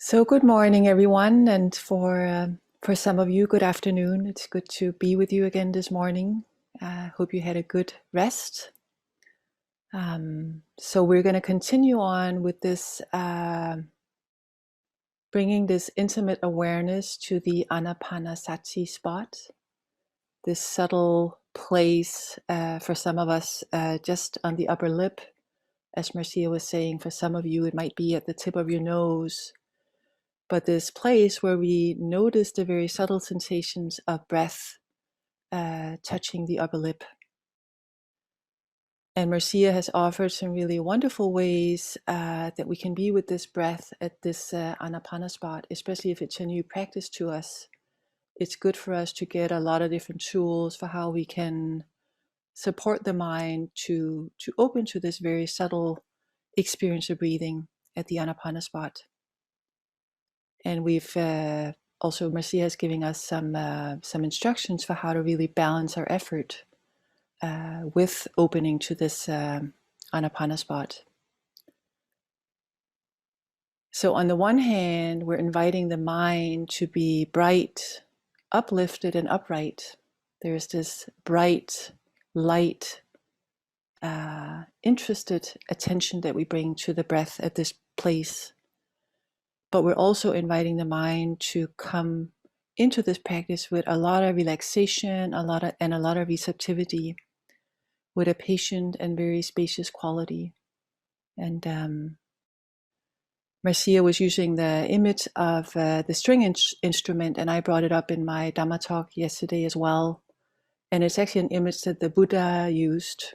So good morning, everyone, and for some of you, good afternoon. It's good to be with you again this morning. Hope you had a good rest. So we're going to continue on with this, bringing this intimate awareness to the anapanasati spot, this subtle place for some of us just on the upper lip. As Marcia was saying, for some of you, it might be at the tip of your nose. But this place where we notice the very subtle sensations of breath touching the upper lip. And Marcia has offered some really wonderful ways that we can be with this breath at this anapana spot, especially if it's a new practice to us. It's good for us to get a lot of different tools for how we can support the mind to open to this very subtle experience of breathing at the anapana spot. And we've also, Marcia is giving us some instructions for how to really balance our effort with opening to this anapana spot. So on the one hand, we're inviting the mind to be bright, uplifted, and upright. There's this bright, light, interested attention that we bring to the breath at this place. But we're also inviting the mind to come into this practice with a lot of relaxation, a lot of receptivity, with a patient and very spacious quality. And Marcia was using the image of the string instrument, and I brought it up in my Dhamma talk yesterday as well. And it's actually an image that the Buddha used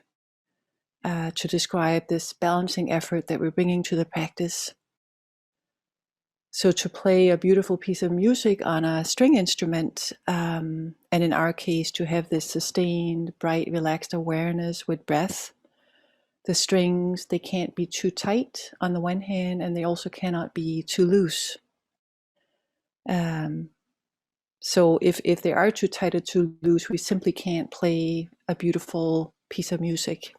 to describe this balancing effort that we're bringing to the practice. So to play a beautiful piece of music on a string instrument, and in our case, to have this sustained, bright, relaxed awareness with breath, the strings, they can't be too tight on the one hand, and they also cannot be too loose. So if they are too tight or too loose, we simply can't play a beautiful piece of music.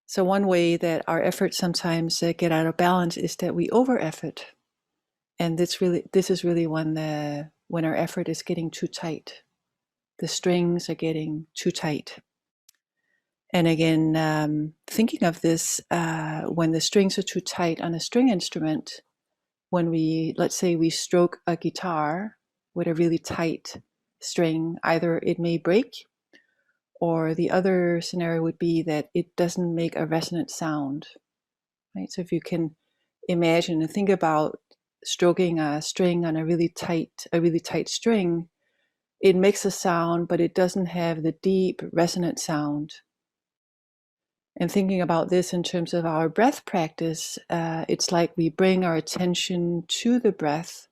So one way that our efforts sometimes get out of balance is that we over effort. And this is really when our effort is getting too tight. The strings are getting too tight. And again, thinking of this, when the strings are too tight on a string instrument, when let's say we stroke a guitar with a really tight string, either it may break, or the other scenario would be that it doesn't make a resonant sound. Right? So if you can imagine and think about stroking a string on a really tight string, it makes a sound, but it doesn't have the deep resonant sound. And thinking about this in terms of our breath practice, it's like we bring our attention to the breath,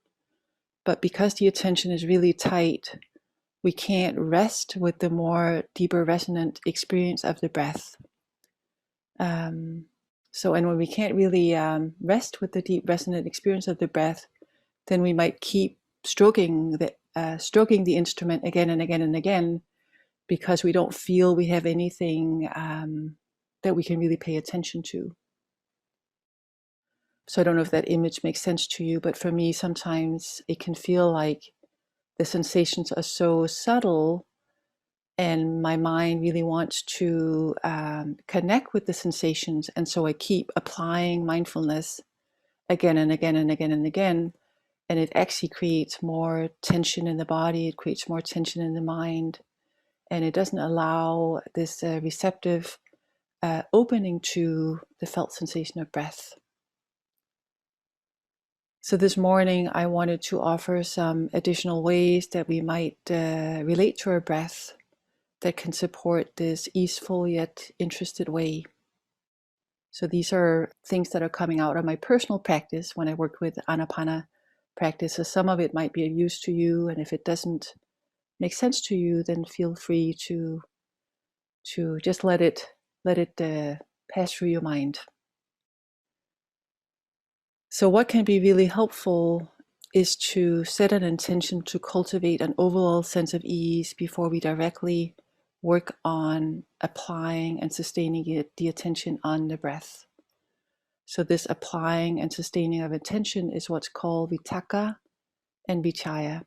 but because the attention is really tight, we can't rest with the more deeper resonant experience of the breath. And when we can't really rest with the deep resonant experience of the breath, then we might keep stroking the instrument again and again and again, because we don't feel we have anything that we can really pay attention to. So I don't know if that image makes sense to you, but for me, sometimes it can feel like the sensations are so subtle, and my mind really wants to connect with the sensations, and so I keep applying mindfulness again and again and again and again, and it actually creates more tension in the body, it creates more tension in the mind, and it doesn't allow this receptive opening to the felt sensation of breath. So this morning I wanted to offer some additional ways that we might relate to our breath that can support this easeful yet interested way. So these are things that are coming out of my personal practice when I work with Anapana practice. So some of it might be of use to you, and if it doesn't make sense to you, then feel free to just let it pass through your mind. So what can be really helpful is to set an intention to cultivate an overall sense of ease before we directly work on applying and sustaining the attention on the breath. So this applying and sustaining of attention is what's called vitakka and vichaya.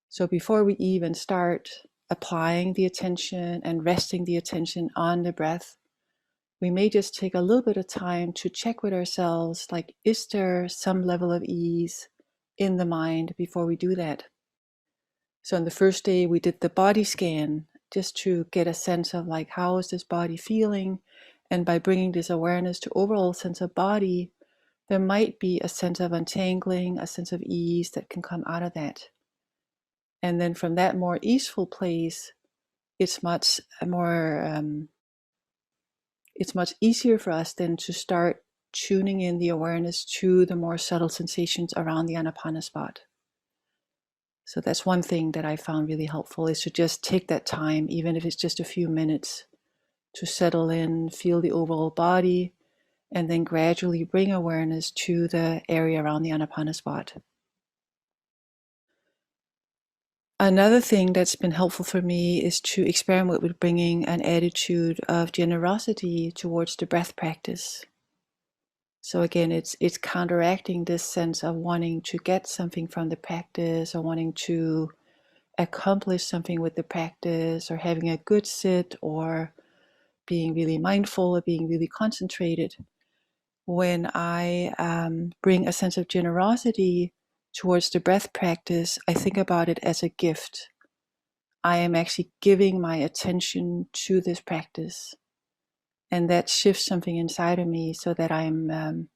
So before we even start applying the attention and resting the attention on the breath, we may just take a little bit of time to check with ourselves, like, is there some level of ease in the mind before we do that? So on the first day, we did the body scan just to get a sense of, like, how is this body feeling? And by bringing this awareness to overall sense of body, there might be a sense of untangling, a sense of ease that can come out of that. And then from that more easeful place, it's much easier for us then to start tuning in the awareness to the more subtle sensations around the Anapana spot. So that's one thing that I found really helpful, is to just take that time, even if it's just a few minutes, to settle in, feel the overall body, and then gradually bring awareness to the area around the Anapana spot. Another thing that's been helpful for me is to experiment with bringing an attitude of generosity towards the breath practice. So again, it's counteracting this sense of wanting to get something from the practice, or wanting to accomplish something with the practice, or having a good sit, or being really mindful, or being really concentrated. When I bring a sense of generosity towards the breath practice, I think about it as a gift. I am actually giving my attention to this practice, and that shifts something inside of me, so that I'm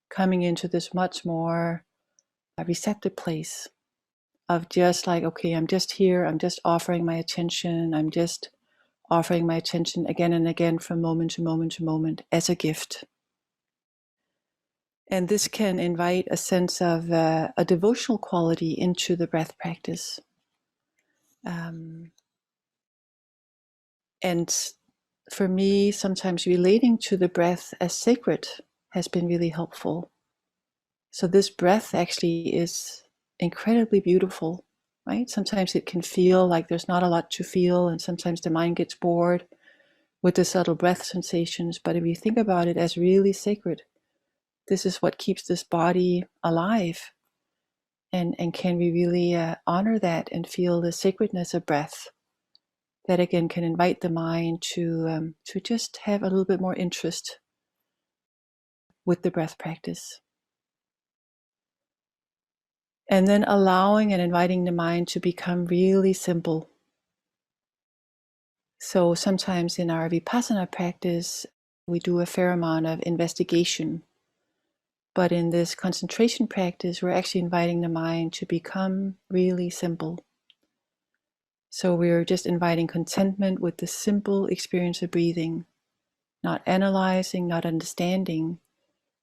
coming into this much more receptive place of just like, okay, I'm just here, I'm just offering my attention, I'm just offering my attention again and again from moment to moment to moment as a gift. And this can invite a sense of a devotional quality into the breath practice. And for me, sometimes relating to the breath as sacred has been really helpful. So this breath actually is incredibly beautiful, right? Sometimes it can feel like there's not a lot to feel, and sometimes the mind gets bored with the subtle breath sensations. But if you think about it as really sacred, this is what keeps this body alive. And can we really honor that and feel the sacredness of breath? That again can invite the mind to just have a little bit more interest with the breath practice. And then allowing and inviting the mind to become really simple. So sometimes in our Vipassana practice, we do a fair amount of investigation. But in this concentration practice, we're actually inviting the mind to become really simple. So we're just inviting contentment with the simple experience of breathing, not analyzing, not understanding,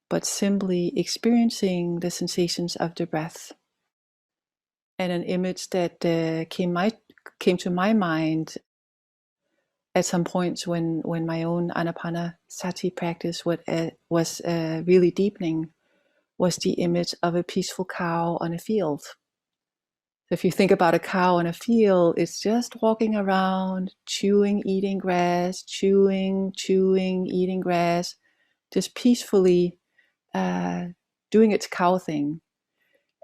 but simply experiencing the sensations of the breath. And an image that came to my mind at some points when my own Anapanasati practice was really deepening was the image of a peaceful cow on a field. So if you think about a cow on a field, it's just walking around, chewing, eating grass, chewing, eating grass, just peacefully doing its cow thing.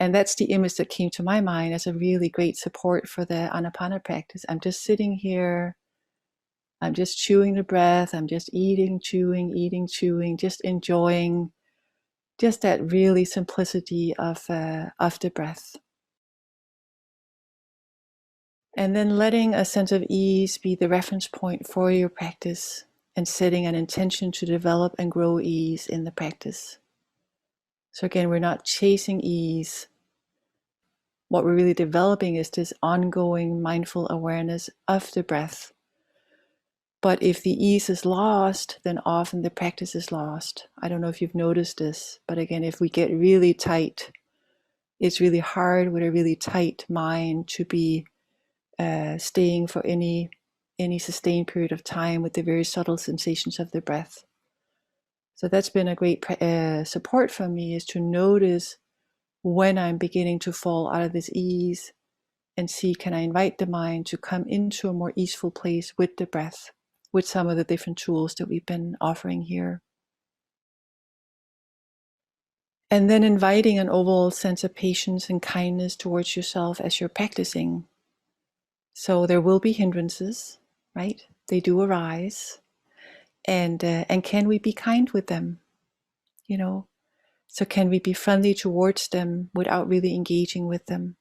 And that's the image that came to my mind as a really great support for the Anapana practice. I'm just sitting here, I'm just chewing the breath, I'm just eating, chewing, just enjoying just that really simplicity of the breath. And then letting a sense of ease be the reference point for your practice, and setting an intention to develop and grow ease in the practice. So again, we're not chasing ease. What we're really developing is this ongoing mindful awareness of the breath. But if the ease is lost, then often the practice is lost. I don't know if you've noticed this, but again, if we get really tight, it's really hard with a really tight mind to be staying for any sustained period of time with the very subtle sensations of the breath. So that's been a great support for me, is to notice when I'm beginning to fall out of this ease, and see, can I invite the mind to come into a more easeful place with the breath, with some of the different tools that we've been offering here. And then inviting an overall sense of patience and kindness towards yourself as you're practicing. So there will be hindrances, right? They do arise. And can we be kind with them? You know, so can we be friendly towards them without really engaging with them?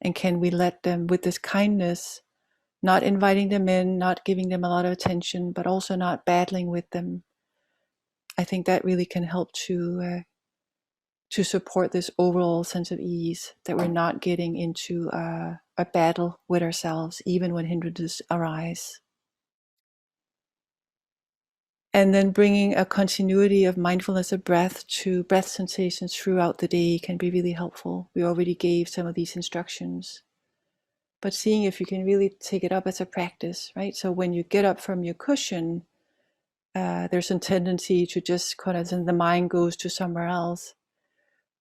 And can we let them, with this kindness, not inviting them in, not giving them a lot of attention, but also not battling with them? I think that really can help to support this overall sense of ease, that we're not getting into a battle with ourselves, even when hindrances arise. And then bringing a continuity of mindfulness of breath to breath sensations throughout the day can be really helpful. We already gave some of these instructions, but seeing if you can really take it up as a practice, right? So when you get up from your cushion, there's a tendency to just kind of, the mind goes to somewhere else.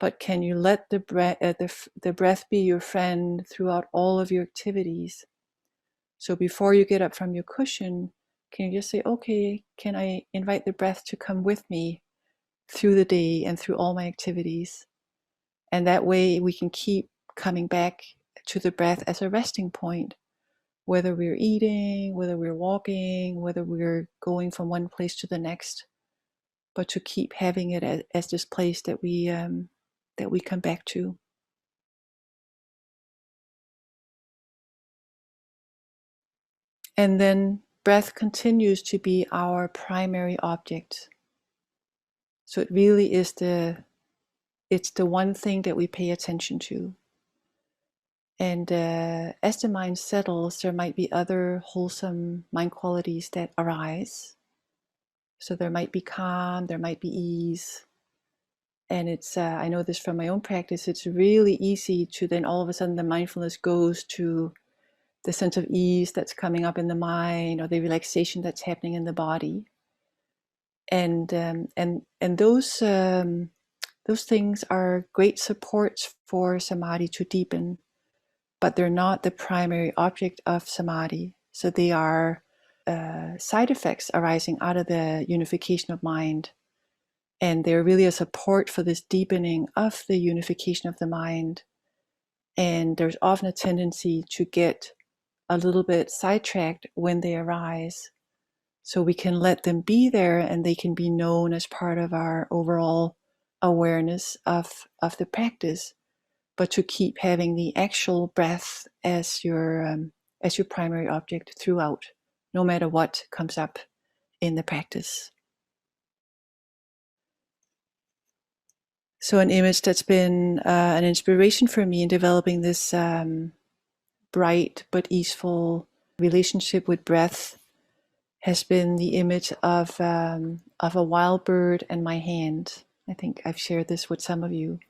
But can you let the breath be your friend throughout all of your activities? So before you get up from your cushion, can you just say, okay, can I invite the breath to come with me through the day and through all my activities? And that way we can keep coming back to the breath as a resting point, whether we're eating, whether we're walking, whether we're going from one place to the next, but to keep having it as this place that we come back to. And then breath continues to be our primary object. So it really is it's the one thing that we pay attention to. And as the mind settles, there might be other wholesome mind qualities that arise. So there might be calm, there might be ease. And it's, I know this from my own practice, it's really easy to then all of a sudden the mindfulness goes to the sense of ease that's coming up in the mind, or the relaxation that's happening in the body. And those things are great supports for samadhi to deepen, but they're not the primary object of samadhi. So they are side effects arising out of the unification of mind. And they're really a support for this deepening of the unification of the mind. And there's often a tendency to get a little bit sidetracked when they arise. So we can let them be there, and they can be known as part of our overall awareness of the practice, but to keep having the actual breath as your primary object throughout, no matter what comes up in the practice. So an image that's been an inspiration for me in developing this bright but easeful relationship with breath has been the image of a wild bird and my hand. I think I've shared this with some of you.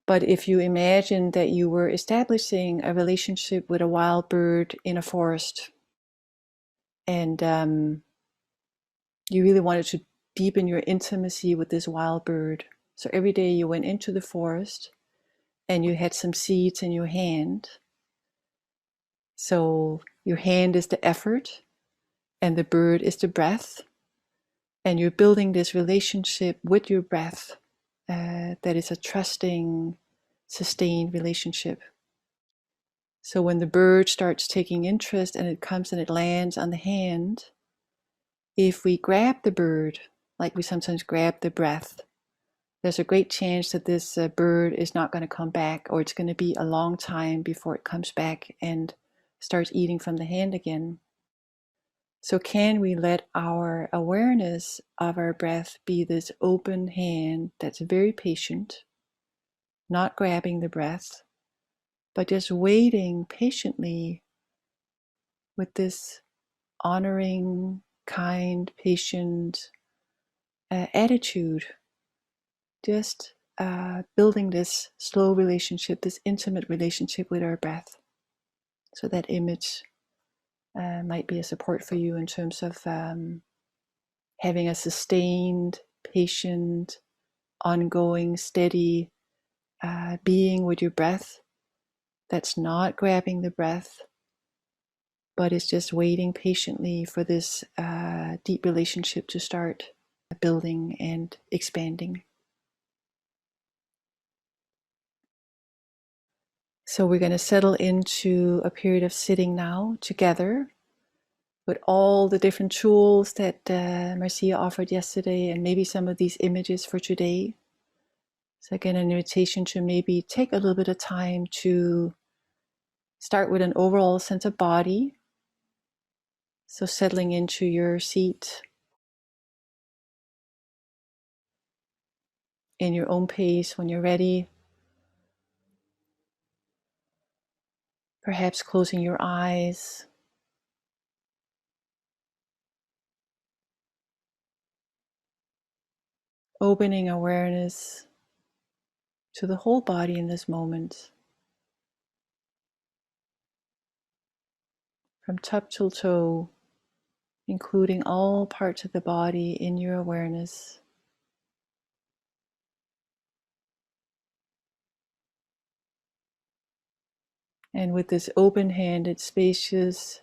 But if you imagine that you were establishing a relationship with a wild bird in a forest, and you really wanted to deepen your intimacy with this wild bird. So every day you went into the forest and you had some seeds in your hand. So your hand is the effort and the bird is the breath. And you're building this relationship with your breath that is a trusting, sustained relationship. So when the bird starts taking interest and it comes and it lands on the hand, if we grab the bird, like we sometimes grab the breath, there's a great chance that this bird is not going to come back, or it's going to be a long time before it comes back and starts eating from the hand again. So can we let our awareness of our breath be this open hand that's very patient, not grabbing the breath, but just waiting patiently with this honoring, kind, patient attitude, just building this slow relationship, this intimate relationship with our breath. So that image might be a support for you in terms of having a sustained, patient, ongoing, steady being with your breath that's not grabbing the breath, but is just waiting patiently for this deep relationship to start building and expanding. So we're going to settle into a period of sitting now together with all the different tools that Marcia offered yesterday, and maybe some of these images for today. So again, an invitation to maybe take a little bit of time to start with an overall sense of body. So settling into your seat in your own pace when you're ready. Perhaps closing your eyes. Opening awareness to the whole body in this moment. From top till toe, including all parts of the body in your awareness. And with this open-handed, spacious,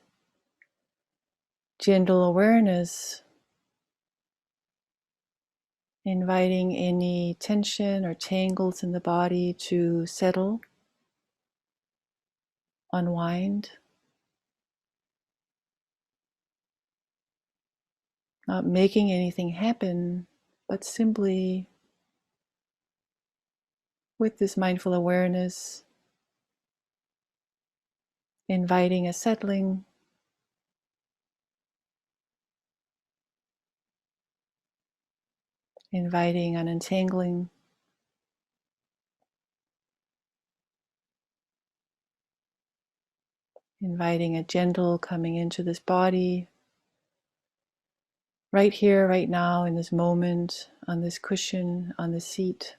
gentle awareness, inviting any tension or tangles in the body to settle, unwind, not making anything happen, but simply with this mindful awareness, inviting a settling, inviting an untangling, inviting a gentle coming into this body, right here, right now, in this moment, on this cushion, on this seat.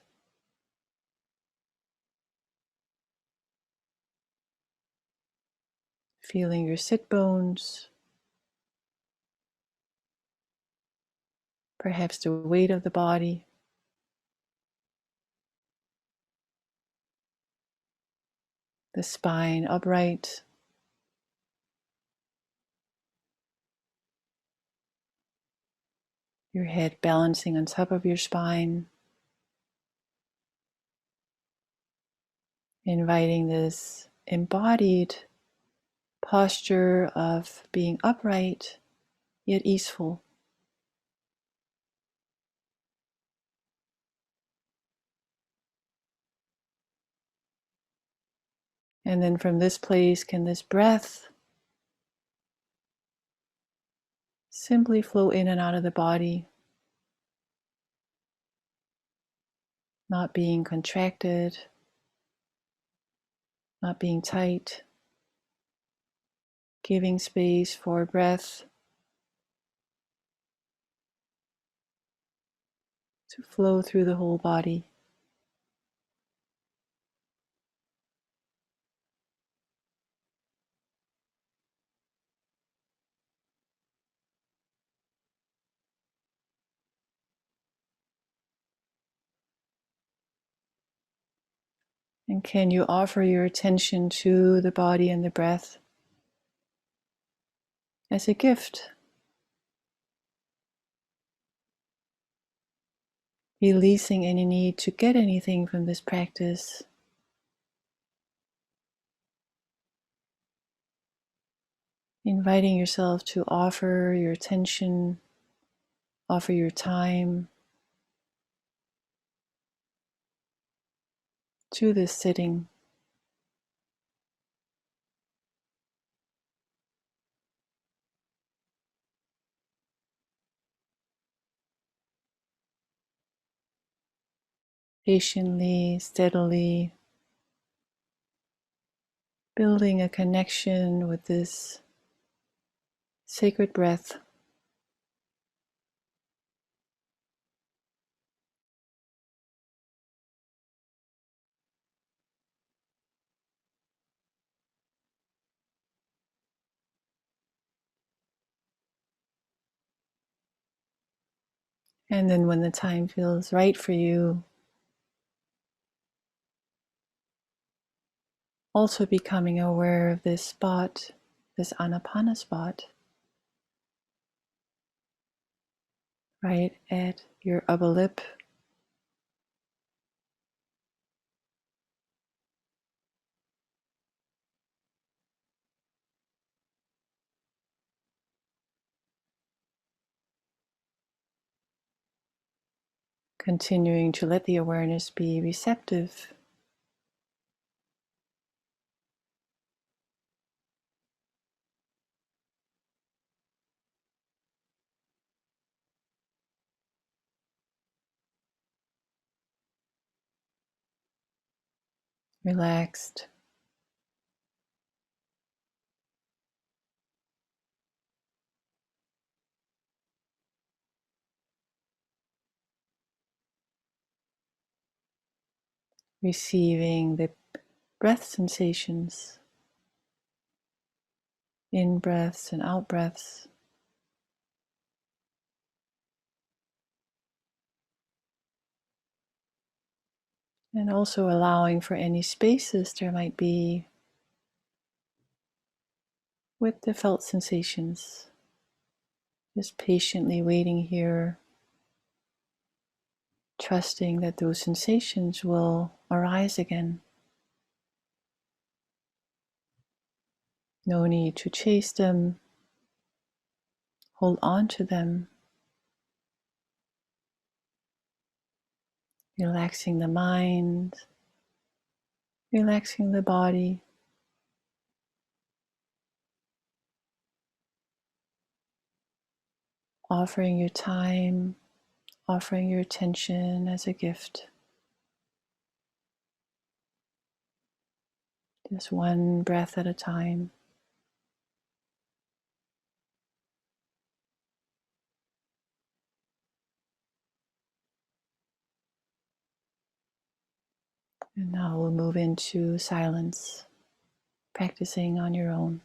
Feeling your sit bones, perhaps the weight of the body, the spine upright, your head balancing on top of your spine, inviting this embodied posture of being upright yet easeful. And then from this place, can this breath simply flow in and out of the body, not being contracted, not being tight, giving space for breath to flow through the whole body. And can you offer your attention to the body and the breath as a gift, releasing any need to get anything from this practice, inviting yourself to offer your attention, offer your time to this sitting. Patiently, steadily, building a connection with this sacred breath. And then when the time feels right for you, also becoming aware of this spot, this Anapana spot, right at your upper lip, Continuing to let the awareness be receptive. Relaxed. Receiving the breath sensations, in breaths and out breaths. And also allowing for any spaces there might be with the felt sensations. Just patiently waiting here, trusting that those sensations will arise again. No need to chase them, hold on to them. Relaxing the mind, relaxing the body. Offering your time, offering your attention as a gift. Just one breath at a time. And now we'll move into silence, practicing on your own.